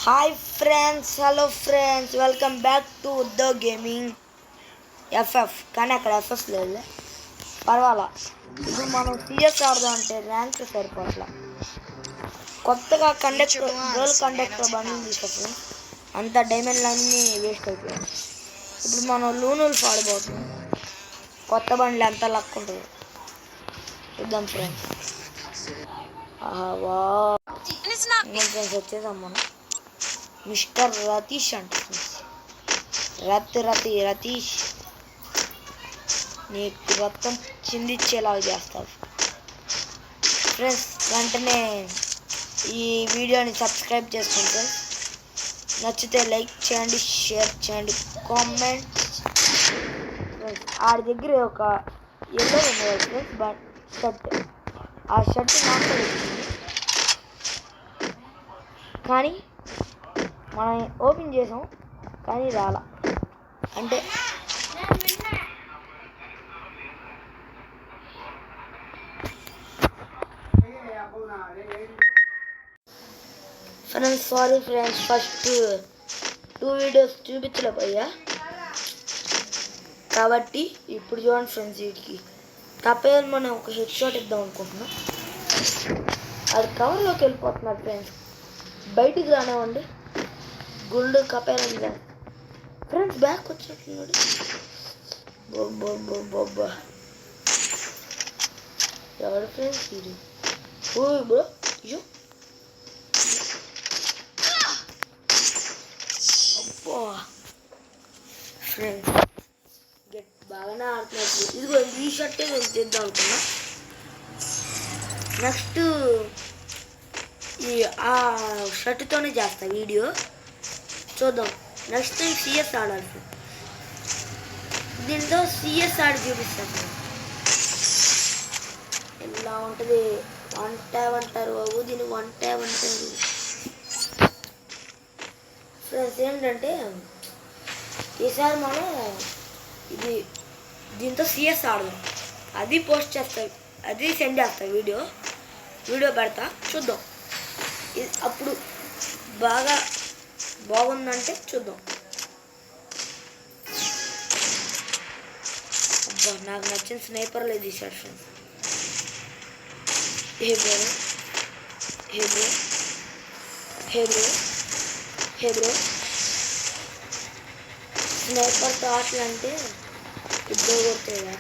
Hi friends, hello friends, welcome back to the gaming FF. కానీ అక్కడ FF లేదు, పర్వాలా. ఇప్పుడు మనం సిఎస్ ఆడదాం అంటే ర్యాంక్ సరిపోట్లా. కొత్తగా గర్ల్ కండక్టర్ బండ్లు తీసేసి అంత డైమండ్లు అన్నీ వేస్ట్ అయిపోయాయి. ఇప్పుడు మనం లూనులు ఆడిపోతున్నాం. కొత్త బండ్లు ఎంత లక్ ఉంటుంది చూద్దాం ఫ్రెండ్స్. వా ఫ్రెండ్స్ వచ్చేసాం మనం. మిస్టర్ రతీష్ అంటుంది. రతీష్ నీకు రక్తం చిందించేలాగా చేస్తారు ఫ్రెండ్స్. వెంటనే ఈ వీడియోని సబ్స్క్రైబ్ చేసుకోండి ఫ్రెండ్స్. నచ్చితే లైక్ చేయండి, షేర్ చేయండి, కామెంట్ ఫ్రెండ్స్. ఆడి దగ్గర ఒక ఎల్లో ఉంది ఫ్రెండ్స్, బట్ షర్ట్, ఆ షర్ట్ నాకు వచ్చింది. కానీ మనం ఓపెన్ చేసాం కానీ రాలా. అంటే friends sorry friends, first 2 videos చూపించలేకపోయా కాబట్టి ఇప్పుడు చూడండి ఫ్రెండ్స్. వీటికి తప్పేది మనం ఒక హెడ్ షాట్ ఇద్దాం అనుకుంటున్నాం. అది కవర్లోకి వెళ్ళిపోతున్నారు ఫ్రెండ్స్, బయటికి రానివ్వండి. గుండు కపేరండి ఫ్రెండ్స్, బ్యాక్ వచ్చినట్లున్నాడు. బొబ్బా ఎవరు ఫ్రెండ్స్ ఇది? ఓ బ్రో, అయ్యో అబ్బా ఫ్రెండ్స్, బాగానే ఆడుతున్నట్లు. ఇదిగో ఈ షర్టే నేను తెద్దాం అనుకున్నా. నెక్స్ట్ ఆ షర్ట్తోనే చేస్తా వీడియో, చూద్దాం. నెక్స్ట్ టైం సిఎస్ ఆడాలి. దీంతో సిఎస్ ఆడి చూపిస్తాను. ఎలా ఉంటుంది, 1 ట్యాబ్ అంటారు బాబు, దీన్ని 1 ట్యాబ్ అంటారు ఫ్రెండ్స్. ఏంటంటే ఈసారి మనం దీంతో సిఎస్ ఆడదాం. అది పోస్ట్ చేస్తా, అది సెండ్ చేస్తా, వీడియో పెడతా, చూద్దాం. అప్పుడు బాగుందంటే చూద్దాం. అబ్బా, నాకు నచ్చిన స్నైపర్లే తీశాడు ఫ్రెండ్స్. హే బ్రో స్నైపర్తో ఆటలు అంటే ఇద్దరు కొట్టేది.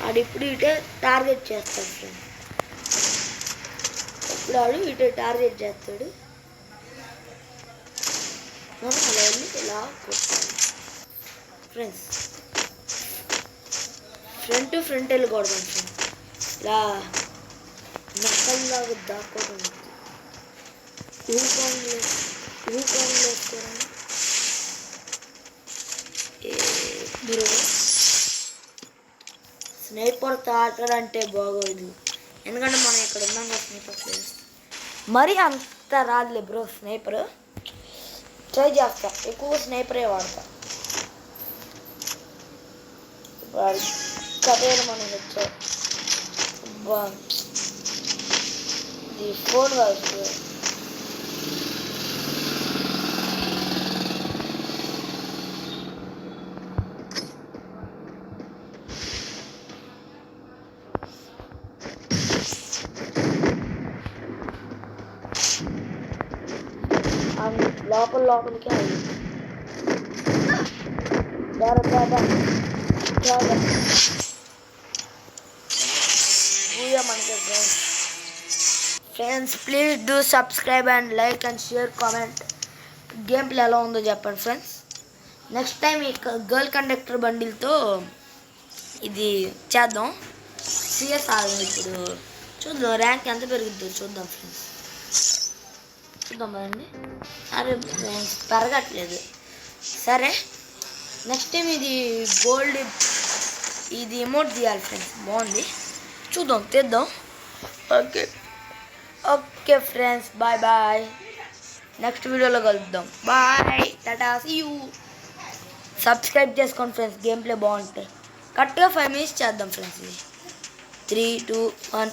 ఆడిప్పుడు ఇటే టార్గెట్ చేస్తాడు ఫ్రెండ్స్. ఇప్పుడు ఆడు ఇటే టార్గెట్ చేస్తాడు. మనం అలా వెళ్ళి ఇలా కొట్టాలి ఫ్రెండ్స్. ఫ్రంట్ వెళ్ళి కొడదాం ఫ్రెండ్స్. ఇలా నక్కల్లాగా దాక్కోవడం. ఊకాంలో వేసుకోవడం. బ్రో స్నైపర్తో ఆటాడంటే బాగోదు, ఎందుకంటే మనం ఇక్కడ ఉన్నాం కదా. స్నైపర్ ప్లేయర్స్ మరీ అంత రాదులే బ్రో. స్నైపర్ ట్రై చేస్తా, ఎక్కువ స్నైపరే వాడతా. కథలు మనం వచ్చా ఇది ఫోన్ కాదు. లోపలికి అయ్యి friends. Please do subscribe and like and share, comment. Game play ఎలా ఉందో చెప్పండి ఫ్రెండ్స్. నెక్స్ట్ టైం ఈ గర్ల్ కండక్టర్ బండిల్తో ఇది చేద్దాం. సిఎస్ ఆడదాం. ఇప్పుడు చూద్దాం ర్యాంక్ ఎంత పెరుగుతుందో చూద్దాం ఫ్రెండ్స్. చూద్దాం కదండి. అరే ఫ్రెండ్స్ పెరగట్లేదు. సరే నెక్స్ట్ టైం ఇది గోల్డ్, ఇది ఎమౌంట్ తీయాలి ఫ్రెండ్స్. బాగుంది, చూద్దాం, తెద్దాం. Okay friends, bye. నెక్స్ట్ వీడియోలో కలుద్దాం. Bye, tata, see you. Subscribe చేసుకోండి ఫ్రెండ్స్. గేమ్ ప్లే బాగుంటాయి. కరెక్ట్గా 5 minutes చేద్దాం ఫ్రెండ్స్. ఇది 3, 2, 1.